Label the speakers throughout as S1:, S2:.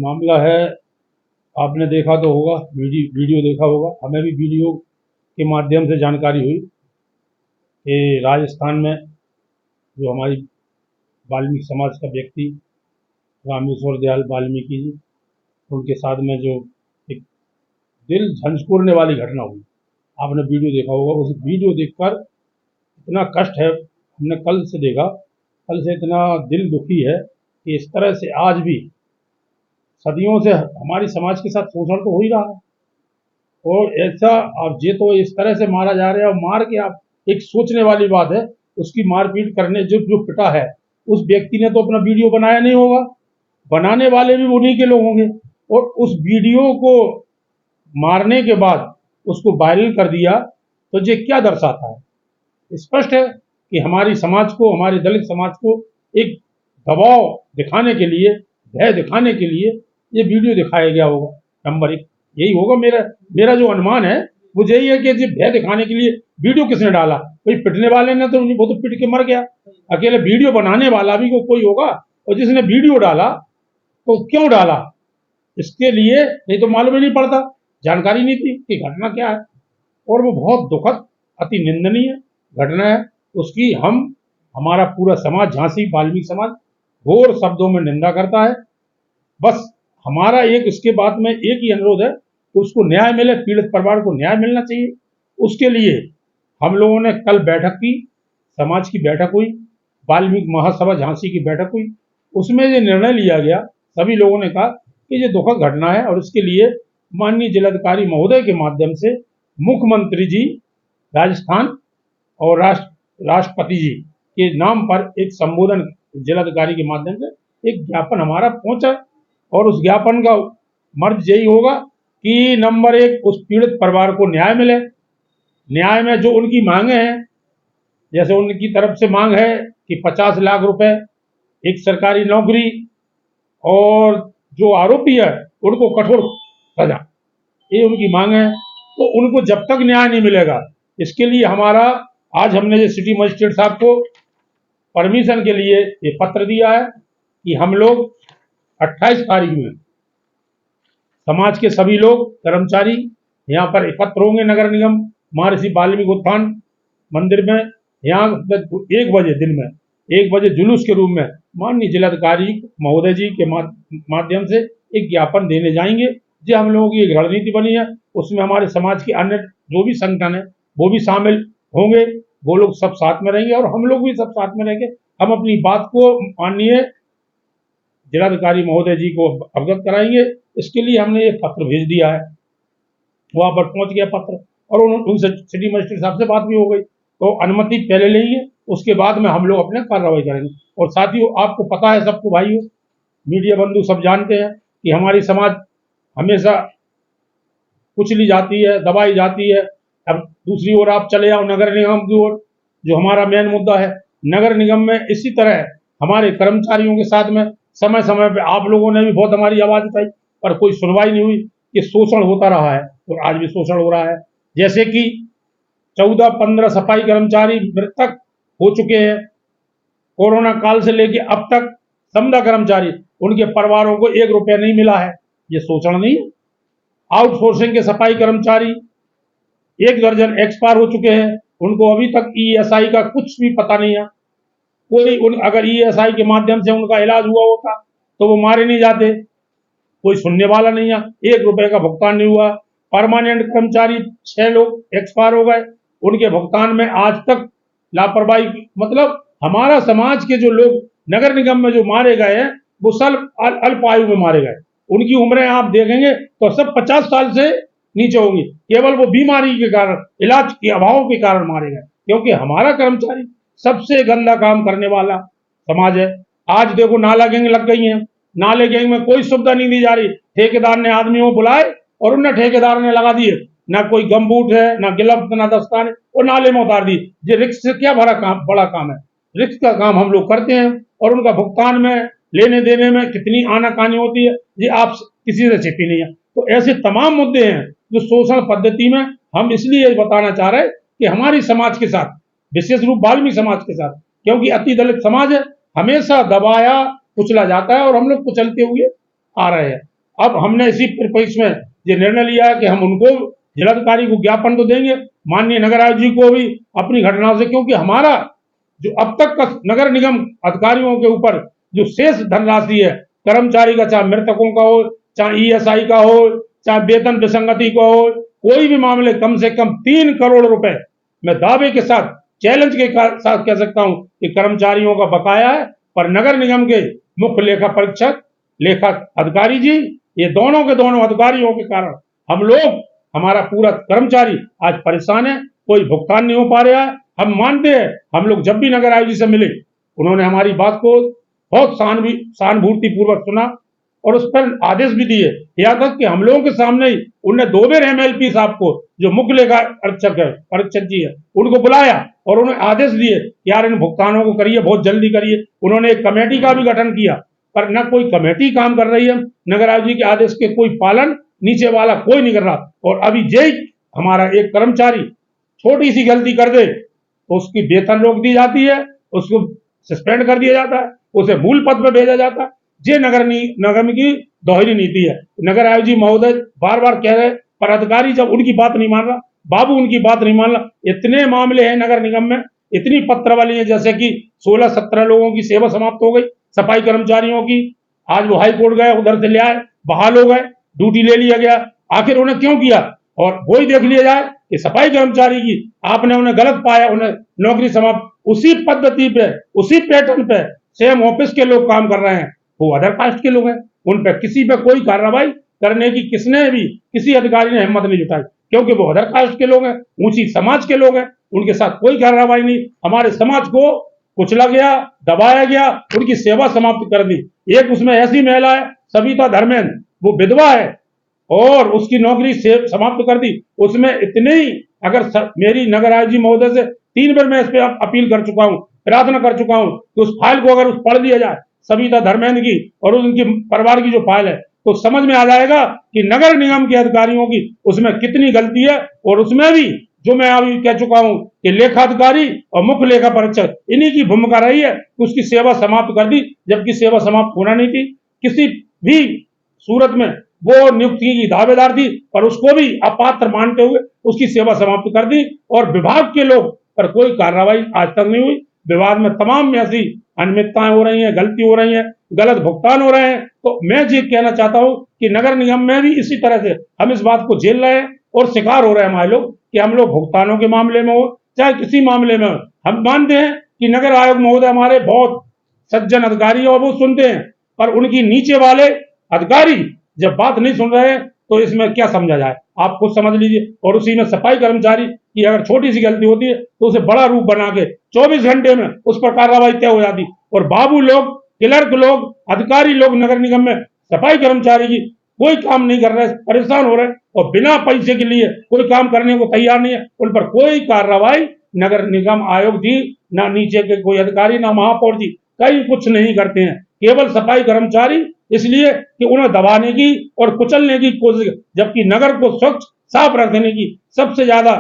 S1: मामला है, आपने देखा तो होगा, वीडियो देखा होगा, हमें भी वीडियो के माध्यम से जानकारी हुई कि राजस्थान में जो हमारी वाल्मीकि समाज का व्यक्ति रामेश्वर दयाल वाल्मीकि जी, उनके साथ में जो एक दिल झंझोड़ने वाली घटना हुई, आपने वीडियो देखा होगा। उस वीडियो देखकर इतना कष्ट है, हमने कल से देखा, कल से इतना दिल दुखी है कि इस तरह से आज भी सदियों से हमारी समाज के साथ शोषण तो हो ही रहा है, और ऐसा आप ये तो इस तरह से मारा जा रहा है, और मार के आप एक सोचने वाली बात है, उसकी मारपीट करने जो पिटा है उस व्यक्ति ने तो अपना वीडियो बनाया नहीं होगा, बनाने वाले भी उन्हीं के लोग होंगे, और उस वीडियो को मारने के बाद उसको वायरल कर दिया, तो ये क्या दर्शाता है? स्पष्ट है कि हमारी समाज को, हमारे दलित समाज को एक दबाव दिखाने के लिए, भय दिखाने के लिए ये वीडियो दिखाया गया होगा। नंबर एक यही होगा, मेरा जो अनुमान है वो यही है कि ये भय दिखाने के लिए वीडियो किसने डाला? कोई पिटने वाले ने तो, वो तो पिट के मर गया, अकेले वीडियो बनाने वाला भी कोई होगा, और जिसने वीडियो डाला तो क्यों डाला? इसके लिए नहीं तो मालूम ही नहीं पड़ता, जानकारी नहीं थी कि घटना क्या है, और वो बहुत दुखद, अति निंदनीय घटना है। उसकी हमारा पूरा समाज, झांसी वाल्मीकि समाज घोर शब्दों में निंदा करता है। बस हमारा एक इसके बाद में एक ही अनुरोध है कि उसको न्याय मिले, पीड़ित परिवार को न्याय मिलना चाहिए। उसके लिए हम लोगों ने कल बैठक की, समाज की बैठक हुई, वाल्मीकि महासभा झांसी की बैठक हुई, उसमें ये निर्णय लिया गया, सभी लोगों ने कहा कि ये दुखद घटना है, और इसके लिए माननीय जिलाधिकारी महोदय के माध्यम से मुख्यमंत्री जी राजस्थान और राष्ट्रपति जी के नाम पर एक संबोधन जिलाधिकारी के माध्यम से एक ज्ञापन हमारा पहुंचा, और उस ज्ञापन का मर्ज यही होगा कि नंबर एक, उस पीड़ित परिवार को न्याय मिले। न्याय में जो उनकी मांगे हैं, जैसे उनकी तरफ से मांग है कि 50 लाख रुपए, एक सरकारी नौकरी, और जो आरोपी है उनको कठोर सजा, ये उनकी मांग है। तो उनको जब तक न्याय नहीं मिलेगा, इसके लिए हमारा आज हमने जो सिटी मजिस्ट्रेट साहब को परमिशन के लिए ये पत्र दिया है कि हम लोग 28 तारीख में समाज के सभी लोग, कर्मचारी यहाँ पर एकत्र होंगे नगर निगम महर्षि वाल्मीकि उत्थान मंदिर में। यहाँ 1 बजे, दिन में 1 बजे जुलूस के रूप में माननीय जिलाधिकारी महोदय जी के माध्यम से एक ज्ञापन देने जाएंगे। जो हम लोगों की एक रणनीति बनी है, उसमें हमारे समाज के अन्य जो भी संगठन है वो भी शामिल होंगे, वो लोग सब साथ में रहेंगे, और हम लोग भी सब साथ में रहेंगे। हम अपनी बात को माननीय जिलाधिकारी महोदय जी को अवगत कराएंगे। इसके लिए हमने ये पत्र भेज दिया है, वहां पर पहुंच गया पत्र, और उनसे सिटी मजिस्ट्रेट साहब से बात भी हो गई, तो अनुमति पहले लेंगे, उसके बाद में हम लोग अपने कार्रवाई करेंगे। और साथियों, आपको पता है, सबको भाइयों, मीडिया बंधु सब जानते हैं कि हमारी समाज हमेशा कुचली जाती है, दबाई जाती है। अब दूसरी ओर आप चले जाओ नगर निगम की ओर, जो हमारा मेन मुद्दा है, नगर निगम में इसी तरह हमारे कर्मचारियों के साथ में समय समय पे आप लोगों ने भी बहुत हमारी आवाज उठाई, पर कोई सुनवाई नहीं हुई। कि शोषण होता रहा है, और आज भी शोषण हो रहा है। जैसे कि 14-15 सफाई कर्मचारी मृतक हो चुके हैं कोरोना काल से लेके अब तक। समदा कर्मचारी, उनके परिवारों को 1 रुपया नहीं मिला है, ये शोषण नहीं है? आउटसोर्सिंग के सफाई कर्मचारी 1 दर्जन एक्सपायर हो चुके हैं, उनको अभी तक ईएसआई का कुछ भी पता नहीं है। अगर ईएसआई के माध्यम से उनका इलाज हुआ होता तो वो मारे नहीं जाते, कोई सुनने वाला नहीं है, 1 रुपए का भुगतान नहीं हुआ। परमानेंट कर्मचारी 6 लोग एक्सपायर हो गए, उनके भुगतान में आज तक लापरवाही। मतलब हमारा समाज के जो लोग नगर निगम में जो मारे गए हैं, वो सब अल्प आयु में मारे गए। उनकी उम्रें आप देखेंगे तो सब 50 साल से नीचे होंगी, केवल वो बीमारी के कारण, इलाज के अभाव के कारण मारे गए। क्योंकि हमारा कर्मचारी सबसे गंदा काम करने वाला समाज है। आज देखो, नाला गैंग लग गई है, नाले गैंग में कोई सुविधा नहीं दी जा रही। ठेकेदार ने आदमियों को बुलाए और उन्हें ठेकेदार ने लगा दिए, ना कोई गमबूट है, ना गिलव्स, ना दस्ताने, और नाले में उतार दी। ये रिस्क से क्या बड़ा काम है? रिस्क का काम हम लोग करते हैं, और उनका भुगतान में, लेने देने में कितनी आनाकानी होती है, ये आप किसी से छिपी नहीं है। तो ऐसे तमाम मुद्दे हैं जो शोषण पद्धति में हम इसलिए बताना चाह रहे हैं कि हमारी समाज के साथ, विशेष रूप वाल्मीकि समाज के साथ, क्योंकि अति दलित समाज है, हमेशा दबाया कुचला जाता है, और हम लोग कुचलते हुए आ रहे हैं। अब हमने इसी परिप्रेक्ष्य में ये निर्णय लिया है कि हम उनको जिलाधिकारी को ज्ञापन तो देंगे, माननीय नगर आयुक्त जी को भी अपनी घटनाओं से, क्योंकि हमारा जो अब तक का नगर निगम अधिकारियों के ऊपर जो शेष धनराशि है कर्मचारी का, चाहे मृतकों का हो, चाहे ईएसआई का हो, चाहे वेतन विसंगति का हो, कोई भी मामले, कम से कम 3 करोड़ रुपए मैं दावे के साथ, चैलेंज के साथ कह सकता हूं कि कर्मचारियों का बकाया है। पर नगर निगम के मुख्य लेखा परीक्षक, लेखा अधिकारी जी, ये दोनों के दोनों अधिकारियों के कारण हम लोग, हमारा पूरा कर्मचारी आज परेशान है, कोई भुगतान नहीं हो पा रहा है। हम मानते हैं, हम लोग जब भी नगर आयुक्त जी से मिले, उन्होंने हमारी बात को बहुत सहानुभूति पूर्वक सुना और उस पर आदेश भी दिए। यहाँ तक कि हम लोगों के सामने ही उनने 2 बार एमएलपी साहब को, जो मुख्य लेखा परीक्षक जी है, उनको बुलाया और उन्हें आदेश दिए, यार इन भुगतानों को करिए, बहुत जल्दी करिए। उन्होंने एक कमेटी का भी गठन किया, पर न कोई कमेटी काम कर रही है, नगर आयुक्त जी के आदेश के कोई पालन नीचे वाला कोई नहीं कर रहा। और अभी जय हमारा एक कर्मचारी छोटी सी गलती कर दे तो उसकी वेतन रोक दी जाती है, उसको सस्पेंड कर दिया जाता है, उसे मूल पद पर भेजा जाता है। ये नगर निगम की दोहरी नीति है। नगर आयुक्त जी महोदय बार बार कह रहे, पर अधिकारी जब उनकी बात नहीं मान रहा, बाबू उनकी बात नहीं मान रहा। इतने मामले हैं नगर निगम में, इतनी पत्रावली है, जैसे कि 16-17 लोगों की सेवा समाप्त हो गई, सफाई कर्मचारियों की। आज वो हाई कोर्ट गए, उधर से ले आए, बहाल हो गए, ड्यूटी ले लिया गया। आखिर उन्हें क्यों किया? और वही देख लिया जाए कि सफाई कर्मचारी की आपने उन्हें गलत पाया, उन्हें नौकरी समाप्त, उसी पद्धति पे, उसी पैटर्न पे सेम ऑफिस के लोग काम कर रहे हैं, वो अदर कास्ट के लोग हैं। उन पे किसी पे कोई कार्रवाई करने की किसने भी, किसी अधिकारी ने हिम्मत नहीं जुटाई, क्योंकि वो अदर कास्ट के लोग हैं, ऊंची समाज के लोग हैं, उनके साथ कोई कार्रवाई नहीं। हमारे समाज को कुचला गया, दबाया गया, उनकी सेवा समाप्त कर दी। एक उसमें ऐसी महिला है सविता धर्मेंद्र, वो विधवा है और उसकी नौकरी से समाप्त कर दी। उसमें इतने ही, अगर मेरी नगर आयुक्त जी महोदय से 3 बार मैं इस पर अपील कर चुका हूं, प्रार्थना कर चुका हूं कि उस फाइल को अगर पढ़ लिया जाए, सविता धर्मेंद्र की और उनकी परिवार की जो फाइल है, तो समझ में आ जाएगा कि नगर निगम के अधिकारियों की उसमें कितनी गलती है। और उसमें भी जो मैं अभी कह चुका हूं कि लेखाधिकारी और मुख्य लेखा परीक्षक, इन्हीं की भूमिका रही है कि उसकी सेवा समाप्त कर दी, जबकि सेवा समाप्त होना नहीं थी। किसी भी सूरत में वो नियुक्ति की दावेदार थी, पर उसको भी अपात्र मानते हुए उसकी सेवा समाप्त कर दी। और विभाग के लोग पर कोई कार्रवाई आज तक नहीं हुई। विभाग में तमाम ऐसी अनियमितताएं हो रही हैं, गलती हो रही है, गलत भुगतान हो रहे हैं। तो मैं ये कहना चाहता हूं कि नगर निगम में भी इसी तरह से हम इस बात को झेल रहे हैं और शिकार हो रहे हैं हमारे लोग, कि हम लोग भुगतानों के मामले में हो चाहे किसी मामले में हो। हम मानते हैं कि नगर आयोग महोदय हमारे बहुत सज्जन अधिकारी और वो सुनते हैं, पर उनकी नीचे वाले अधिकारी जब बात नहीं सुन रहे हैं तो इसमें क्या समझा जाए, आप खुद समझ लीजिए। और उसी में सफाई कर्मचारी की अगर छोटी सी गलती होती है तो उसे बड़ा रूप बना के 24 घंटे में उस पर कार्रवाई तय हो जाती। और बाबू लोग, क्लर्क लोग, अधिकारी लोग नगर निगम में सफाई कर्मचारी की कोई काम नहीं कर रहे, परेशान हो रहे हैं और बिना पैसे के लिए कोई काम करने को तैयार नहीं है। उन पर कोई कार्रवाई नगर निगम आयोग जी, ना नीचे के कोई अधिकारी, ना महापौर जी, कहीं कुछ नहीं करते हैं। केवल सफाई कर्मचारी, इसलिए कि उन्हें दबाने की और कुचलने की कोशिश, जबकि नगर को स्वच्छ साफ रखने की सबसे ज्यादा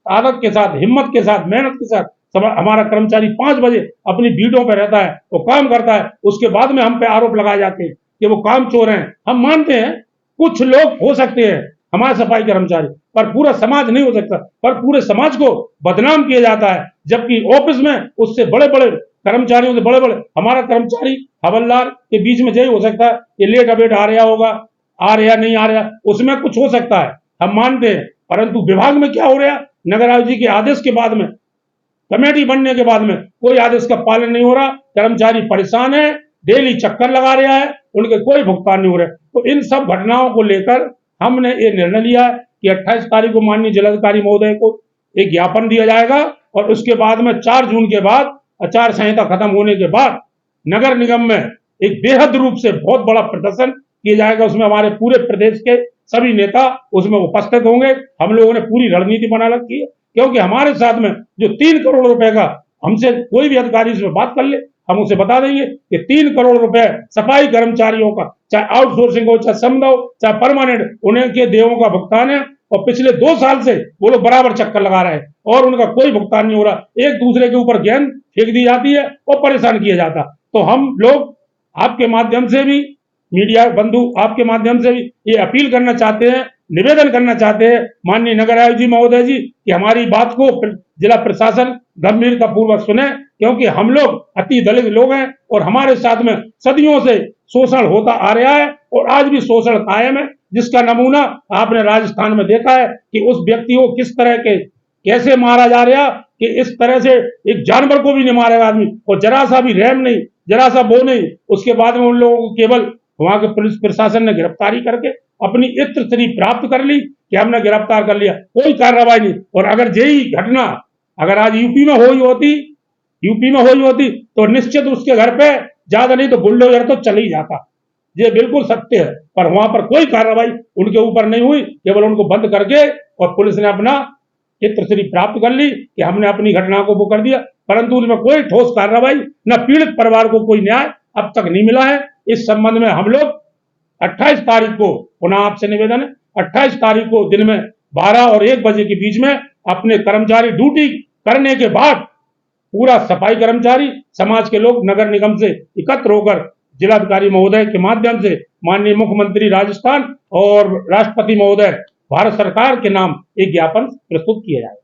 S1: ताकत के साथ, हिम्मत के साथ, मेहनत के साथ हमारा कर्मचारी 5 बजे अपनी बीटों पर रहता है, वो काम करता है। उसके बाद में हम पे आरोप लगाए जाते हैं कि वो काम चोर हैं। हम मानते हैं कुछ लोग हो सकते हैं हमारे सफाई कर्मचारी, पर पूरा समाज नहीं हो सकता, पर पूरे समाज को बदनाम किया जाता है। जबकि ऑफिस में उससे बड़े बड़े कर्मचारियों से बड़े बड़े हमारा कर्मचारी हवलदार के बीच में यही हो सकता है कि लेट अबेट आ रहा होगा, आ रहा नहीं आ रहा, उसमें कुछ हो सकता है, हम मानते हैं। परंतु विभाग में क्या हो रहा, नगर आयुक्त जी के आदेश के बाद में, कमेटी बनने के बाद में कोई आदेश का पालन नहीं हो रहा, कर्मचारी परेशान है, डेली चक्कर लगा रहा है, उनके कोई भुगतान नहीं हो रहा है। तो इन सब घटनाओं को लेकर हमने ये निर्णय लिया कि 28 तारीख को माननीय जिलाधिकारी महोदय को एक ज्ञापन दिया जाएगा और उसके बाद में 4 जून के बाद, आचार संहिता खत्म होने के बाद, नगर निगम में एक बेहद रूप से बहुत बड़ा प्रदर्शन किया जाएगा। उसमें हमारे पूरे प्रदेश के सभी नेता उसमें उपस्थित होंगे। हम लोगों ने पूरी रणनीति बना रखी है, क्योंकि हमारे साथ में जो 3 करोड़ रुपए का, हमसे कोई भी अधिकारी इसमें बात कर ले, हम उसे बता देंगे कि 3 करोड़ रुपए सफाई कर्मचारियों का, चाहे आउटसोर्सिंग हो, चाहे समदा हो, चाहे परमानेंट, उन्हें के देवों का भुगतान है। और पिछले 2 साल से वो लोग बराबर चक्कर लगा रहे हैं और उनका कोई भुगतान नहीं हो रहा। एक दूसरे के ऊपर गेंद फेंक दी जाती है और परेशान किया जाता। तो हम लोग आपके माध्यम से भी मीडिया बंधु आपके माध्यम से भी ये अपील करना चाहते हैं, निवेदन करना चाहते हैं माननीय नगर आयुक्त जी महोदय जी कि हमारी बात को जिला प्रशासन गंभीरता पूर्वक सुने, क्योंकि हम लोग अति दलित लोग हैं और हमारे साथ में सदियों से शोषण होता आ रहा है और आज भी शोषण कायम है, जिसका नमूना आपने राजस्थान में देखा है कि उस व्यक्ति को किस तरह के कैसे मारा जा रहा कि इस तरह से एक जानवर को भी नहीं मारेगा आदमी, और जरा सा भी रहम नहीं, जरा सा वो नहीं। उसके बाद में उन लोगों को केवल वहां के पुलिस प्रशासन ने गिरफ्तारी करके अपनी इत्र श्री प्राप्त कर ली कि हमने गिरफ्तार कर लिया, कोई कार्रवाई नहीं। और अगर यही घटना अगर आज यूपी में हुई होती तो निश्चित उसके घर पे ज्यादा नहीं तो बुलडोजर तो चल ही जाता, ये बिल्कुल सत्य है। पर वहां पर कोई कार्रवाई उनके ऊपर नहीं हुई, केवल उनको बंद करके और पुलिस ने अपना चित्रश्री प्राप्त कर ली कि हमने अपनी घटना को वो कर दिया, परंतु उनमें कोई ठोस कार्रवाई न पीड़ित परिवार को कोई न्याय अब तक नहीं मिला है। इस संबंध में हम लोग 28 तारीख को पुनः आपसे निवेदन है, 28 तारीख को दिन में 12 और 1 बजे के बीच में अपने कर्मचारी ड्यूटी करने के बाद पूरा सफाई कर्मचारी समाज के लोग नगर निगम से एकत्र होकर जिलाधिकारी महोदय के माध्यम से माननीय मुख्यमंत्री राजस्थान और राष्ट्रपति महोदय भारत सरकार के नाम एक ज्ञापन प्रस्तुत किया जाए।